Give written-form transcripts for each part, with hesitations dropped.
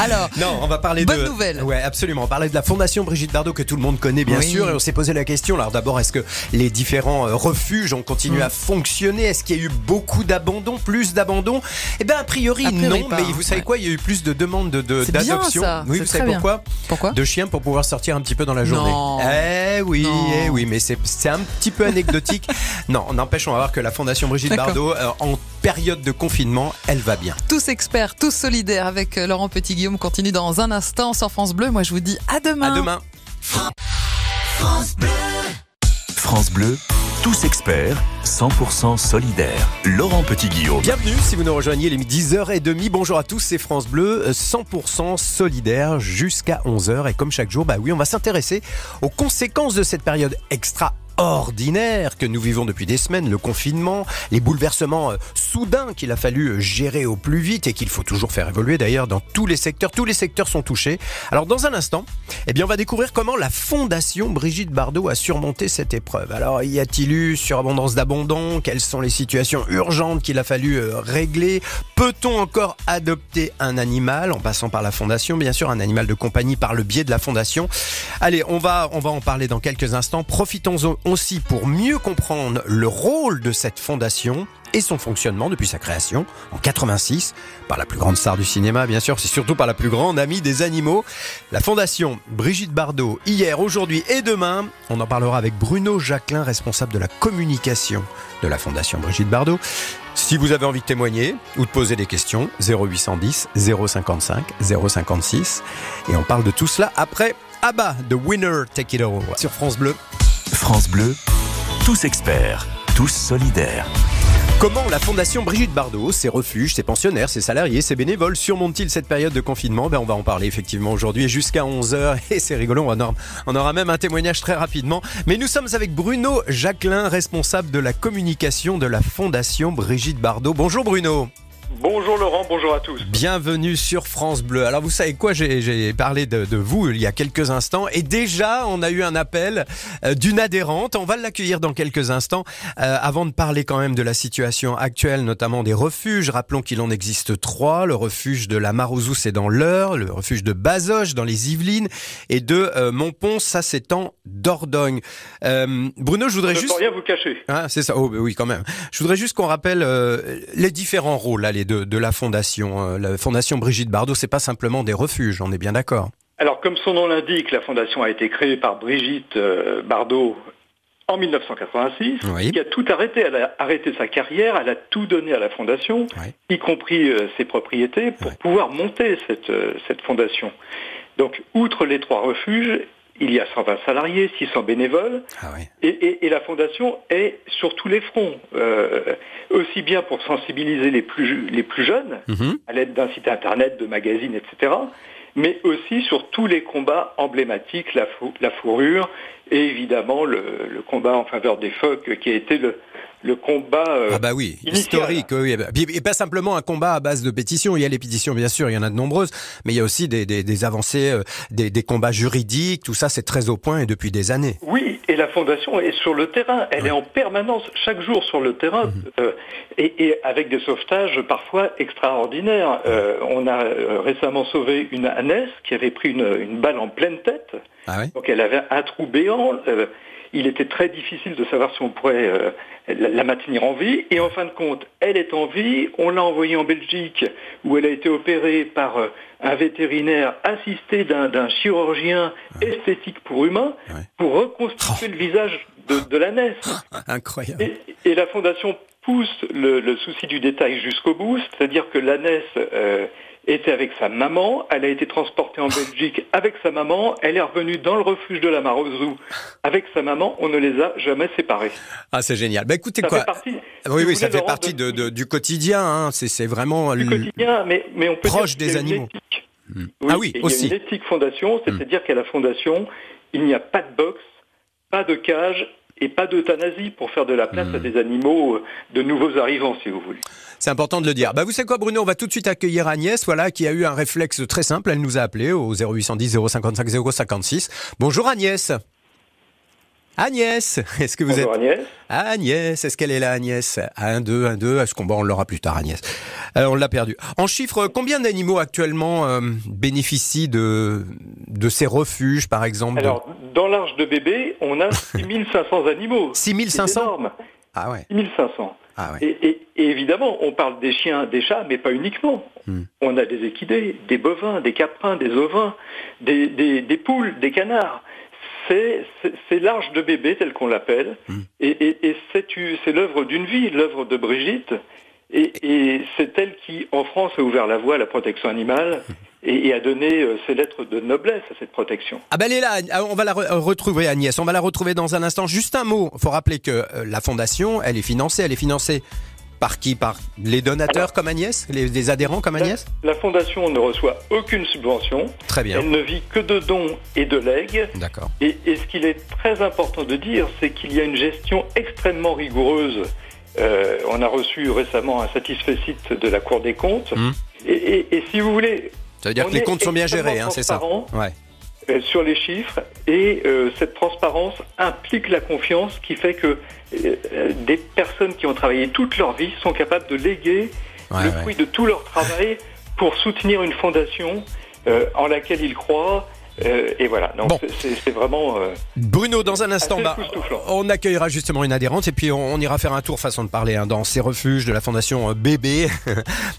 Alors, non, on va parler bonne nouvelle. Ouais, absolument. On parlait de la Fondation Brigitte Bardot que tout le monde connaît bien sûr, et on s'est posé la question. Alors d'abord, est-ce que les différents refuges ont continué à fonctionner? Est-ce qu'il y a eu beaucoup d'abandon, plus d'abandon? Eh bien, a priori non. Pas, mais vous savez quoi? Il y a eu plus de demandes d'adoption. Bien, oui, vous savez pourquoi? Pourquoi? De chiens pour pouvoir sortir un petit peu dans la journée. Non. Oui, mais c'est un petit peu anecdotique. Non, n'empêche, on va voir que la Fondation Brigitte Bardot, en période de confinement, elle va bien. Tous experts, tous solidaires avec Laurent Petit-Guillaume continue dans un instant sur France Bleu. Moi, je vous dis à demain. À demain. France Bleu. France Bleu, tous experts, 100% solidaires. Laurent Petit-Guillaume. Bienvenue si vous nous rejoignez, les 10h30. Bonjour à tous, c'est France Bleu, 100% solidaire jusqu'à 11h. Et comme chaque jour, on va s'intéresser aux conséquences de cette période extraordinaire que nous vivons depuis des semaines, le confinement, les bouleversements soudains qu'il a fallu gérer au plus vite et qu'il faut toujours faire évoluer d'ailleurs dans tous les secteurs. Tous les secteurs sont touchés. Alors dans un instant, on va découvrir comment la Fondation Brigitte Bardot a surmonté cette épreuve. Alors y a-t-il eu surabondance d'abandon? Quelles sont les situations urgentes qu'il a fallu régler? Peut-on encore adopter un animal en passant par la Fondation? Bien sûr, un animal de compagnie par le biais de la Fondation. Allez, on va en parler dans quelques instants. Profitons-en aussi pour mieux comprendre le rôle de cette fondation et son fonctionnement depuis sa création en 86 par la plus grande star du cinéma, bien sûr, c'est surtout par la plus grande amie des animaux, la Fondation Brigitte Bardot. Hier, aujourd'hui et demain, on en parlera avec Bruno Jacquelin, responsable de la communication de la Fondation Brigitte Bardot. Si vous avez envie de témoigner ou de poser des questions, 0810 055 056, et on parle de tout cela après ABBA, The Winner Take It All sur France Bleu. France Bleu, tous experts, tous solidaires. Comment la Fondation Brigitte Bardot, ses refuges, ses pensionnaires, ses salariés, ses bénévoles surmontent-ils cette période de confinement? On va en parler effectivement aujourd'hui jusqu'à 11h et c'est rigolo, on aura même un témoignage très rapidement. Mais nous sommes avec Bruno Jacquelin, responsable de la communication de la Fondation Brigitte Bardot. Bonjour Bruno. Bonjour Laurent, bonjour à tous. Bienvenue sur France Bleu. Alors vous savez quoi, j'ai parlé de vous il y a quelques instants et déjà on a eu un appel d'une adhérente. On va l'accueillir dans quelques instants. Avant de parler quand même de la situation actuelle, notamment des refuges, rappelons qu'il en existe 3. Le refuge de la Mare-aux-Ouzes, c'est dans l'Eure, le refuge de Bazoches dans les Yvelines et de Montpons, ça c'est en Dordogne. Bruno, je voudrais juste... Je ne peux rien vous cacher. Ah, c'est ça, oui quand même. Je voudrais juste qu'on rappelle les différents rôles là, de la Fondation. La Fondation Brigitte Bardot, c'est pas simplement des refuges, on est bien d'accord. Alors, comme son nom l'indique, la Fondation a été créée par Brigitte Bardot en 1986, qui a tout arrêté. Elle a arrêté sa carrière, elle a tout donné à la Fondation, y compris ses propriétés, pour pouvoir monter cette Fondation. Donc, outre les 3 refuges, il y a 120 salariés, 600 bénévoles, et la Fondation est sur tous les fronts, aussi bien pour sensibiliser les plus jeunes, à l'aide d'un site internet, de magazines, etc., mais aussi sur tous les combats emblématiques, la fourrure, et évidemment le combat en faveur des phoques, qui a été le combat historique. Oui. Et pas simplement un combat à base de pétitions. Il y a les pétitions, bien sûr, il y en a de nombreuses, mais il y a aussi des avancées, des combats juridiques, tout ça c'est très au point et depuis des années. Oui, et la Fondation est sur le terrain, elle est en permanence, chaque jour sur le terrain, et avec des sauvetages parfois extraordinaires. On a récemment sauvé une ânesse qui avait pris une balle en pleine tête, donc elle avait un trou béant. Il était très difficile de savoir si on pourrait la maintenir en vie. Et en fin de compte, elle est en vie. On l'a envoyée en Belgique, où elle a été opérée par un vétérinaire assisté d'un chirurgien esthétique pour humains, pour reconstituer le visage de l'ânesse. Incroyable. Et la Fondation pousse le souci du détail jusqu'au bout, c'est-à-dire que l'ânesse était avec sa maman, elle a été transportée en Belgique avec sa maman, elle est revenue dans le refuge de la Mare-aux-Ouzes avec sa maman, on ne les a jamais séparés. Ah, c'est génial. Écoutez, ça fait partie du quotidien, hein. C'est vraiment du quotidien, mais on peut proche dire des animaux. Oui, aussi. Il y a une éthique fondation, c'est-à-dire qu'à la Fondation, il n'y a pas de box, pas de cage et pas d'euthanasie pour faire de la place à des animaux, de nouveaux arrivants, si vous voulez. C'est important de le dire. Vous savez quoi, Bruno, on va tout de suite accueillir Agnès, qui a eu un réflexe très simple. Elle nous a appelé au 0810 055 056. Bonjour Agnès. Agnès, est-ce que vous Bonjour êtes... Agnès. Agnès, est-ce qu'elle est là, Agnès? 1, 2, est-ce qu'on on l'aura plus tard, Agnès? On l'a perdu. En chiffres, combien d'animaux actuellement bénéficient de ces refuges, par exemple? Alors, dans l'Arche de Bébé, on a 6500 animaux. 6500? C'est énorme. Ah ouais. 6500. Ah ouais. Et évidemment, on parle des chiens, des chats, mais pas uniquement. On a des équidés, des bovins, des caprins, des ovins, des poules, des canards. C'est l'Arche de Bébé, tel qu'on l'appelle, et c'est l'œuvre d'une vie, l'œuvre de Brigitte, et c'est elle qui, en France, a ouvert la voie à la protection animale et a donné ses lettres de noblesse à cette protection. Ah ben elle est là, on va la retrouver, Agnès, on va la retrouver dans un instant. Juste un mot, il faut rappeler que la fondation, elle est financée par qui? Par les donateurs comme Agnès? Les adhérents comme Agnès? La fondation ne reçoit aucune subvention. Très bien. Elle ne vit que de dons et de legs. D'accord. Et ce qu'il est très important de dire, c'est qu'il y a une gestion extrêmement rigoureuse. On a reçu récemment un satisfecit de la Cour des comptes. Et si vous voulez... Ça veut dire que les comptes sont bien gérés, hein, c'est ça? Ouais. Sur les chiffres, et cette transparence implique la confiance qui fait que des personnes qui ont travaillé toute leur vie sont capables de léguer le fruit de tout leur travail pour soutenir une fondation en laquelle ils croient. Et voilà, donc bon. C'est vraiment... Bruno, dans un instant, on accueillera justement une adhérente et puis on ira faire un tour, façon de parler, hein, dans ces refuges de la fondation Bébé.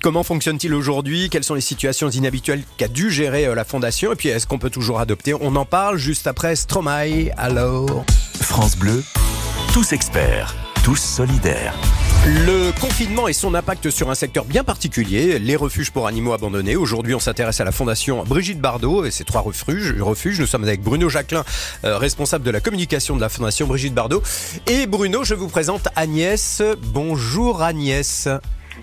Comment fonctionne-t-il aujourd'hui? Quelles sont les situations inhabituelles qu'a dû gérer la fondation? Et puis est-ce qu'on peut toujours adopter? On en parle juste après Stromae. Alors, France Bleu, tous experts, tous solidaires. Le confinement et son impact sur un secteur bien particulier, les refuges pour animaux abandonnés. Aujourd'hui, on s'intéresse à la fondation Brigitte Bardot et ses 3 refuges. Nous sommes avec Bruno Jacquelin, responsable de la communication de la fondation Brigitte Bardot. Et Bruno, je vous présente Agnès. Bonjour Agnès.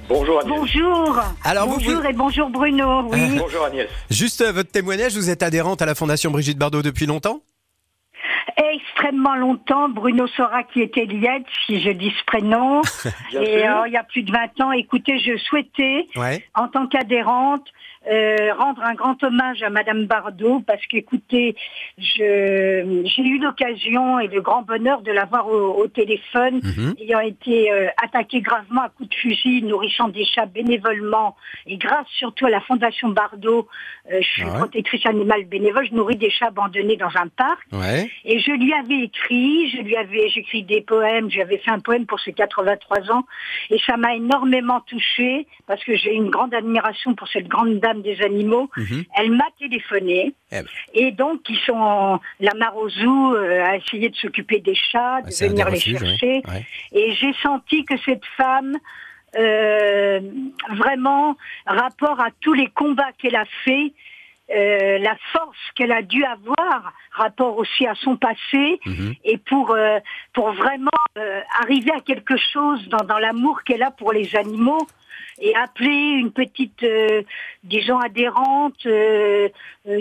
Bonjour Agnès. Bonjour. Alors bonjour et bonjour Bruno. Oui. Bonjour Agnès. Juste votre témoignage, vous êtes adhérente à la fondation Brigitte Bardot depuis longtemps? Extrêmement longtemps. Bruno saura qui était Liette, si je dis ce prénom. Et il y a plus de 20 ans, écoutez, je souhaitais, en tant qu'adhérente, rendre un grand hommage à Madame Bardot, parce qu'écoutez, j'ai eu l'occasion et le grand bonheur de l'avoir au téléphone, ayant été attaquée gravement à coups de fusil, nourrissant des chats bénévolement, et grâce surtout à la Fondation Bardot, je suis protectrice animale bénévole, je nourris des chats abandonnés dans un parc, et je lui avais écrit, j'écris des poèmes, j'avais fait un poème pour ses 83 ans, et ça m'a énormément touchée, parce que j'ai une grande admiration pour cette grande dame des animaux. Elle m'a téléphoné et donc ils sont la Marozou a essayé de s'occuper des chats, de venir les chercher et j'ai senti que cette femme vraiment rapport à tous les combats qu'elle a fait, la force qu'elle a dû avoir, rapport aussi à son passé, et pour vraiment arriver à quelque chose dans l'amour qu'elle a pour les animaux, et appeler une petite, disons, adhérente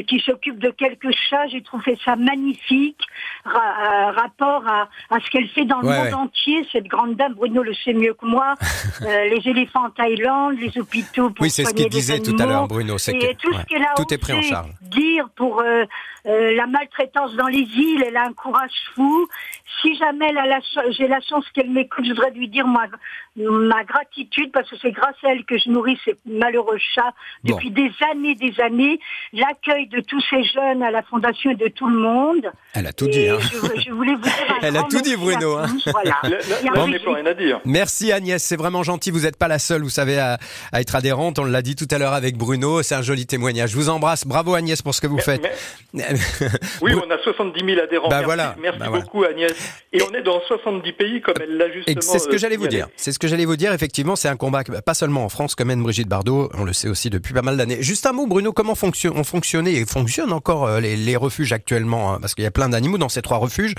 qui s'occupe de quelques chats. J'ai trouvé ça magnifique, rapport à ce qu'elle fait dans le monde entier. Cette grande dame, Bruno le sait mieux que moi, les éléphants en Thaïlande, les hôpitaux pour c'est ce qu'il disait tout à l'heure, Bruno. C'est et tout ce qu'elle a tout est pris en charge. Dire pour la maltraitance dans les îles, elle a un courage fou. Si jamais j'ai la chance qu'elle m'écoute, je voudrais lui dire ma gratitude, parce que c'est grâce à elle que je nourris ces malheureux chats depuis des années, l'accueil de tous ces jeunes à la fondation et de tout le monde. Elle a tout dit. Hein. Je voulais vous dire elle a tout dit, Bruno. Hein. Voilà. On n'est plus rien à dire. Merci Agnès, c'est vraiment gentil. Vous n'êtes pas la seule, vous savez, à être adhérente. On l'a dit tout à l'heure avec Bruno. C'est un joli témoignage. Je vous embrasse. Bravo Agnès pour ce que vous faites. Oui, on a 70 000 adhérents. Merci beaucoup Agnès. Et on est dans 70 pays, comme elle l'a justement. C'est ce que j'allais vous dire. C'est ce que j'allais vous dire. Effectivement, c'est un combat, pas seulement en France, que mène Brigitte Bardot. On le sait aussi depuis pas mal d'années. Juste un mot, Bruno, comment ont fonctionné et fonctionnent encore les refuges actuellement, hein, parce qu'il y a plein d'animaux dans ces 3 refuges.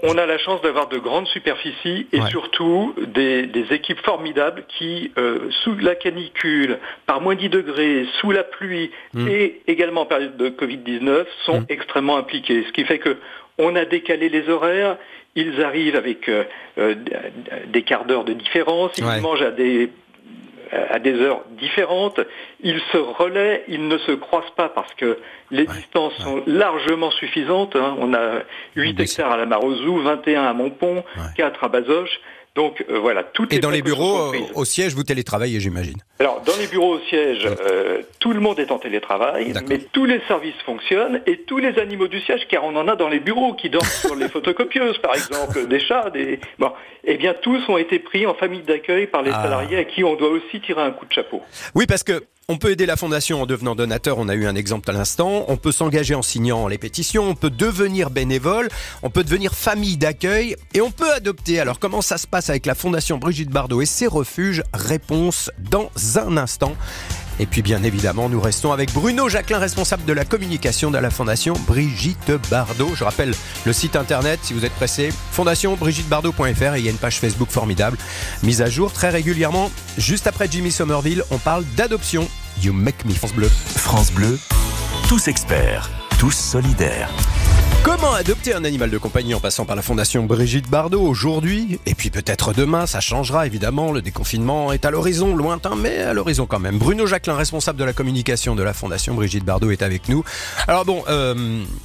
On a la chance d'avoir de grandes superficies et surtout des équipes formidables qui, sous la canicule, par moins 10 degrés, sous la pluie et également en période de Covid-19, sont extrêmement impliqués. Ce qui fait que on a décalé les horaires. Ils arrivent avec des quarts d'heure de différence. Ils mangent à des à des heures différentes. Ils se relaient, ils ne se croisent pas parce que les distances sont largement suffisantes. On a 8 hectares à la Marozou, 21 à Montpont, 4 à Bazoches. Donc voilà, toutes Et dans les bureaux au siège, vous télétravaillez, j'imagine. Alors, dans les bureaux au siège, tout le monde est en télétravail, mais tous les services fonctionnent et tous les animaux du siège, car on en a dans les bureaux qui dorment sur les photocopieuses, par exemple, des chats, eh bien, tous ont été pris en famille d'accueil par les salariés à qui on doit aussi tirer un coup de chapeau. Oui, parce que on peut aider la Fondation en devenant donateur, on a eu un exemple à l'instant, on peut s'engager en signant les pétitions, on peut devenir bénévole, on peut devenir famille d'accueil et on peut adopter. Alors comment ça se passe avec la Fondation Brigitte Bardot et ses refuges? Réponse dans un instant. Et puis bien évidemment, nous restons avec Bruno Jacquelin, responsable de la communication de la Fondation Brigitte Bardot. Je rappelle le site internet si vous êtes pressé, fondationbrigitteBardot.fr, et il y a une page Facebook formidable, mise à jour très régulièrement. Juste après Jimmy Somerville, on parle d'adoption. You make me. France Bleu. France Bleu, tous experts, tous solidaires. Comment adopter un animal de compagnie en passant par la Fondation Brigitte Bardot aujourd'hui? Et puis peut-être demain, ça changera évidemment. Le déconfinement est à l'horizon, lointain, mais à l'horizon quand même. Bruno Jacquelin, responsable de la communication de la Fondation Brigitte Bardot, est avec nous. Alors bon,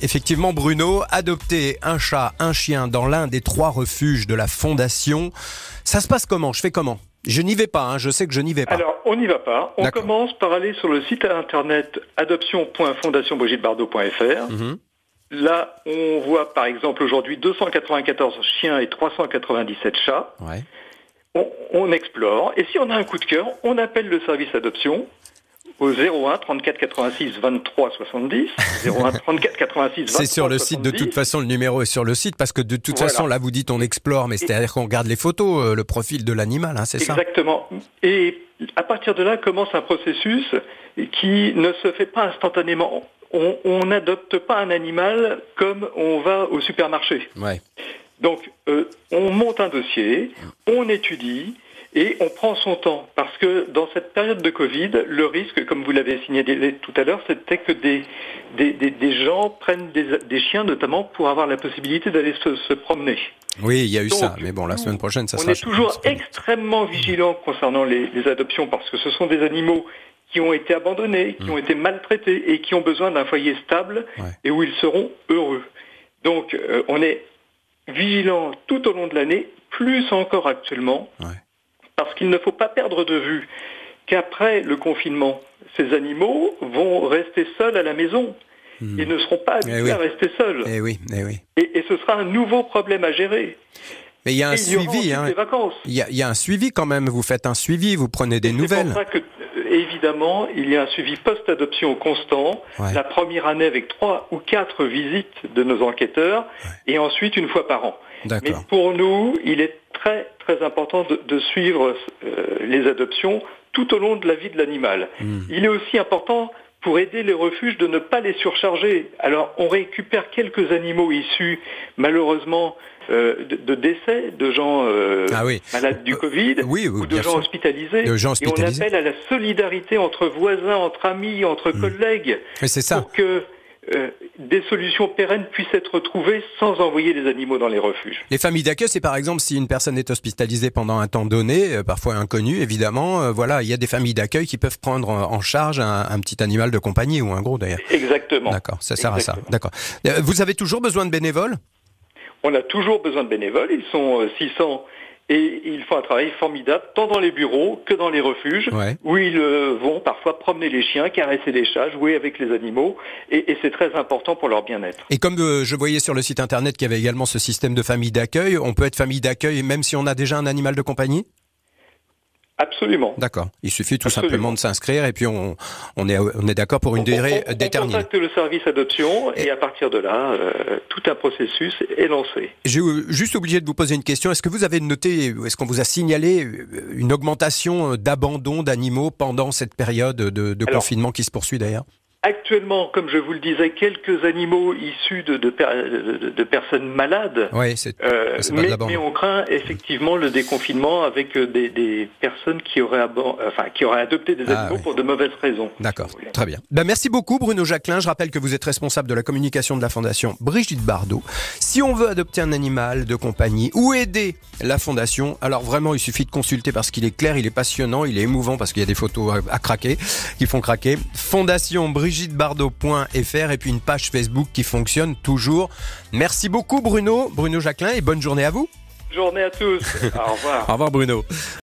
effectivement Bruno, adopter un chat, un chien dans l'un des 3 refuges de la Fondation, ça se passe comment? Je fais comment? Je n'y vais pas, je sais que je n'y vais pas. Alors, on n'y va pas. On commence par aller sur le site internet adoption.fondationbrigitteBardot.fr. Là, on voit par exemple aujourd'hui 294 chiens et 397 chats. On explore. Et si on a un coup de cœur, on appelle le service adoption au 01 34 86 23 70. 01 34 86 23 C'est sur le site, 70. De toute façon, le numéro est sur le site, parce que de toute façon, là, vous dites on explore, mais c'est-à-dire qu'on regarde les photos, le profil de l'animal, c'est ça? Exactement. Et à partir de là, commence un processus qui ne se fait pas instantanément. On n'adopte pas un animal comme on va au supermarché. Donc, on monte un dossier, on étudie et on prend son temps. Parce que dans cette période de Covid, le risque, comme vous l'avez signalé tout à l'heure, c'était que des gens prennent des chiens, notamment pour avoir la possibilité d'aller se promener. Oui, il y a eu ça, mais bon, la semaine prochaine, ça sera... On est toujours extrêmement vigilant concernant les adoptions, parce que ce sont des animaux qui ont été abandonnés, qui ont été maltraités et qui ont besoin d'un foyer stable et où ils seront heureux. Donc, on est vigilant tout au long de l'année, plus encore actuellement, parce qu'il ne faut pas perdre de vue qu'après le confinement, ces animaux vont rester seuls à la maison. Ils ne seront pas habitués à rester seuls. Et ce sera un nouveau problème à gérer. Mais il y a un suivi, il y a un suivi quand même, vous faites un suivi, vous prenez des nouvelles. C'est pour ça que, évidemment, il y a un suivi post-adoption constant, la première année avec 3 ou 4 visites de nos enquêteurs, et ensuite une fois par an. Mais pour nous, il est très très important de suivre les adoptions tout au long de la vie de l'animal. Il est aussi important pour aider les refuges de ne pas les surcharger. Alors, on récupère quelques animaux issus, malheureusement, de décès, de gens malades du Covid, ou de gens hospitalisés. Et on appelle à la solidarité entre voisins, entre amis, entre collègues, pour que des solutions pérennes puissent être trouvées sans envoyer les animaux dans les refuges. Les familles d'accueil, c'est par exemple si une personne est hospitalisée pendant un temps donné, parfois inconnu évidemment, il y a des familles d'accueil qui peuvent prendre en charge un petit animal de compagnie, ou un gros d'ailleurs. Exactement. D'accord, ça sert à ça. D'accord. Vous avez toujours besoin de bénévoles? On a toujours besoin de bénévoles, ils sont 600 et ils font un travail formidable tant dans les bureaux que dans les refuges où ils vont parfois promener les chiens, caresser les chats, jouer avec les animaux et c'est très important pour leur bien-être. Et comme je voyais sur le site internet qu'il y avait également ce système de famille d'accueil, on peut être famille d'accueil même si on a déjà un animal de compagnie? Absolument. D'accord. Il suffit tout simplement de s'inscrire et puis on est d'accord pour une durée déterminée. On contacte le service adoption et à partir de là, tout un processus est lancé. J'ai juste oublié de vous poser une question. Est-ce que vous avez noté, est-ce qu'on vous a signalé une augmentation d'abandon d'animaux pendant cette période de confinement qui se poursuit d'ailleurs? actuellement, comme je vous le disais, quelques animaux issus de personnes malades. Oui, mais on craint effectivement le déconfinement avec des personnes qui auraient adopté des animaux pour de mauvaises raisons. D'accord, très bien. Merci beaucoup Bruno Jacquelin. Je rappelle que vous êtes responsable de la communication de la Fondation Brigitte Bardot. Si on veut adopter un animal de compagnie ou aider la Fondation, alors vraiment il suffit de consulter parce qu'il est clair, il est passionnant, il est émouvant parce qu'il y a des photos à craquer, qui font craquer. Fondation BrigitteBardot.fr et puis une page Facebook qui fonctionne toujours. Merci beaucoup Bruno Jacquelin et bonne journée à vous. Bonne journée à tous. Au revoir. Au revoir Bruno.